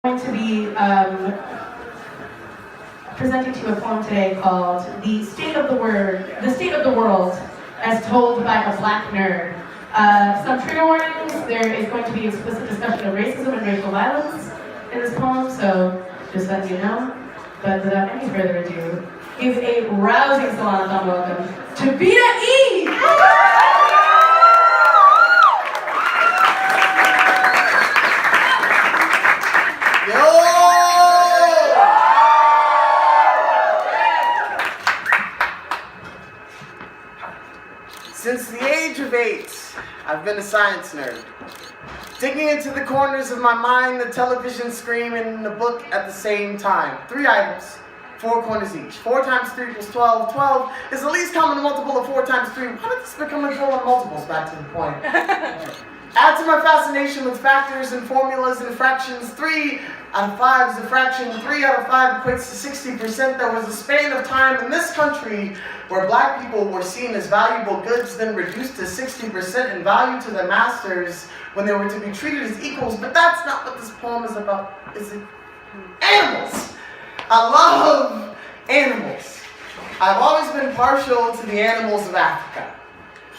going to be presenting to you a poem today called The State of the World, as told by a black nerd. Some trigger warnings, there is going to be explicit discussion of racism and racial violence in this poem, so just letting you know. But without any further ado, give a rousing Salonathon welcome to Vita. Since the age of 8, I've been a science nerd. Digging into the corners of my mind, the television screen and the book at the same time. 3 items, 4 corners each. 4 times 3 equals 12. 12 is the least common multiple of 4 times 3. How did this become a goal on multiples? Back to the point. Add to my fascination with factors and formulas and fractions. 3 out of 5 is a fraction. 3 out of 5 equates to 60%. There was a span of time in this country where black people were seen as valuable goods, then reduced to 60% in value to their masters when they were to be treated as equals. But that's not what this poem is about, is it? Animals! I love animals. I've always been partial to the animals of Africa.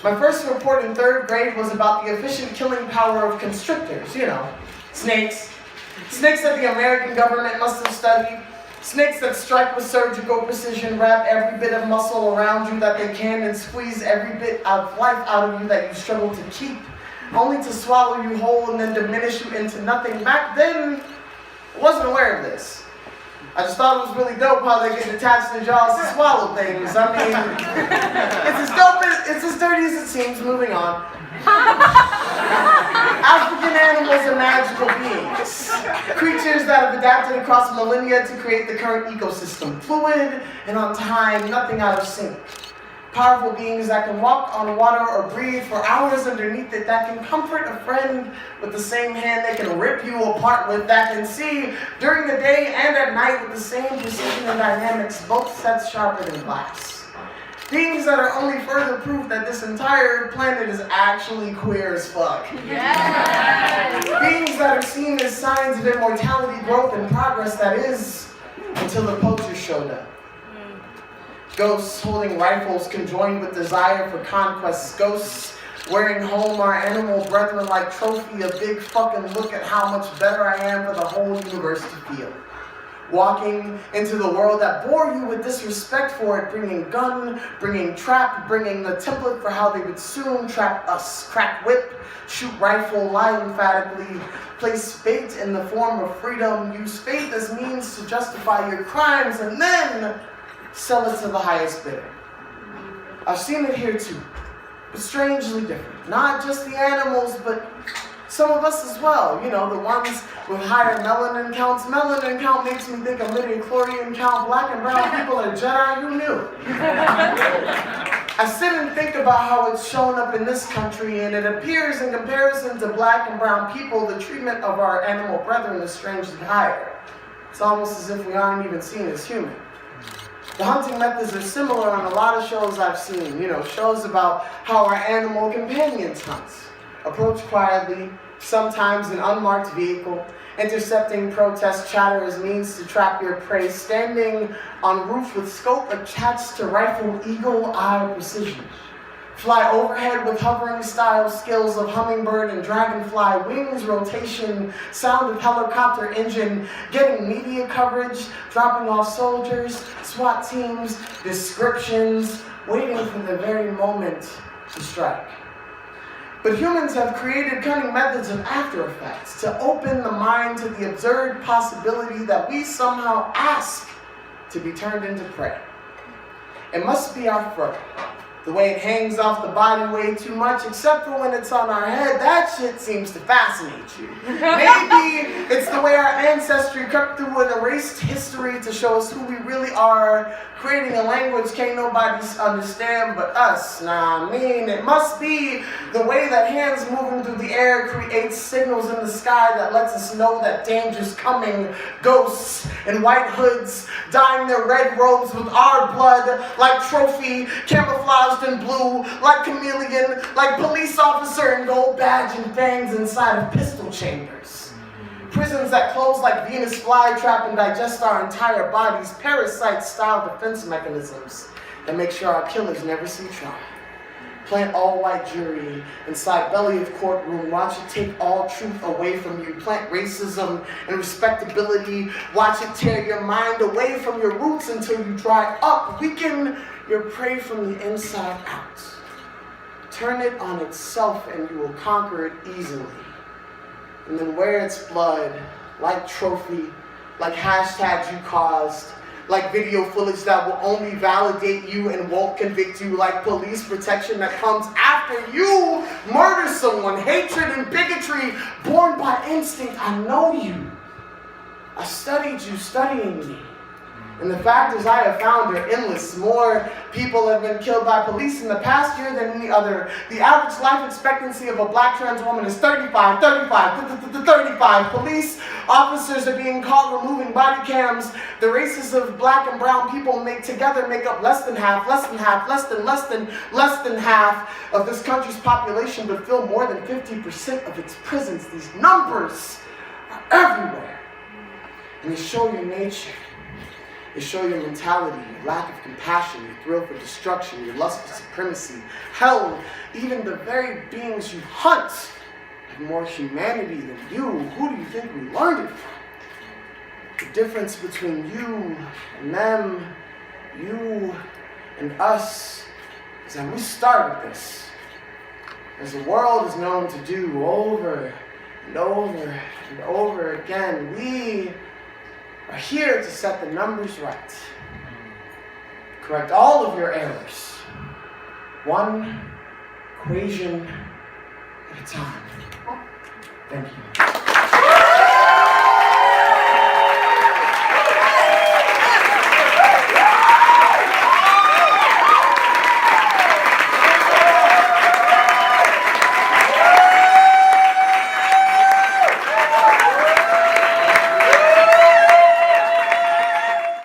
My first report in 3rd grade was about the efficient killing power of constrictors, snakes. Snakes that the American government must have studied. Snakes that strike with surgical precision, wrap every bit of muscle around you that they can, and squeeze every bit of life out of you that you struggle to keep, only to swallow you whole and then diminish you into nothing. Back then, I wasn't aware of this. I just thought it was really dope how they get attached to jaws to swallow things. I mean, it's as dope it's as dirty as it seems. Moving on. African animals are magical beings. Creatures that have adapted across millennia to create the current ecosystem. Fluid and on time, nothing out of sync. Powerful beings that can walk on water or breathe for hours underneath it, that can comfort a friend with the same hand they can rip you apart with, that can see during the day and at night with the same precision and dynamics, both sets sharper than glass. Beings that are only further proof that this entire planet is actually queer as fuck. Yes. Beings that are seen as signs of immortality, growth, and progress, that is, until the poachers showed up. Ghosts holding rifles conjoined with desire for conquest. Ghosts wearing home our animal brethren like trophy. A big fucking look at how much better I am for the whole universe to feel. Walking into the world that bore you with disrespect for it, bringing gun, bringing trap, bringing the template for how they would soon trap us. Crack whip, shoot rifle, lie emphatically, place fate in the form of freedom, use faith as means to justify your crimes, and then sell it to the highest bidder. I've seen it here too, but strangely different. Not just the animals, but some of us as well. The ones with higher melanin counts. Melanin count makes me think of midichlorian count. Black and brown people are Jedi. Who knew? I sit and think about how it's shown up in this country, and it appears in comparison to black and brown people, the treatment of our animal brethren is strangely higher. It's almost as if we aren't even seen as human. The hunting methods are similar on a lot of shows I've seen, shows about how our animal companions hunt. Approach quietly, sometimes in unmarked vehicle, intercepting protest chatter as means to trap your prey, standing on roof with scope attached to rifle eagle-eye precision. Fly overhead with hovering style skills of hummingbird and dragonfly, wings rotation, sound of helicopter engine, getting media coverage, dropping off soldiers, SWAT teams, descriptions, waiting for the very moment to strike. But humans have created cunning methods of after effects to open the mind to the absurd possibility that we somehow ask to be turned into prey. It must be our fur. The way it hangs off the body way too much, except for when it's on our head. That shit seems to fascinate you. Maybe it's the way our ancestry crept through an erased history to show us who we really are, creating a language can't nobody understand but us. It must be the way that hands moving through the air creates signals in the sky that lets us know that danger's coming. Ghosts in white hoods, dyeing their red robes with our blood, like trophy, camouflaged in blue, like chameleon, like police officer in gold badge and fangs inside of pistol chambers. Prisons that close like Venus flytrap and digest our entire bodies. Parasite-style defense mechanisms that make sure our killers never see trial. Plant all-white jury inside belly of courtroom. Watch it take all truth away from you. Plant racism and respectability. Watch it tear your mind away from your roots until you dry up. Weaken your prey from the inside out. Turn it on itself and you will conquer it easily. And then wear its blood like trophy, like hashtags you caused, like video footage that will only validate you and won't convict you, like police protection that comes after you murder someone, hatred and bigotry born by instinct. I know you. I studied you studying me. And the factors I have found are endless. More people have been killed by police in the past year than any other. The average life expectancy of a black trans woman is 35. Police officers are being caught removing body cams. The races of black and brown people together make up less than half of this country's population, but fill more than 50% of its prisons. These numbers are everywhere. And they show your nature. They show your mentality, your lack of compassion, your thrill for destruction, your lust for supremacy. Hell, even the very beings you hunt have more humanity than you. Who do you think we learned it from? The difference between you and them, you and us, is that we started this. As the world is known to do over and over and over again, we are here to set the numbers right. Correct all of your errors. One equation at a time. Thank you.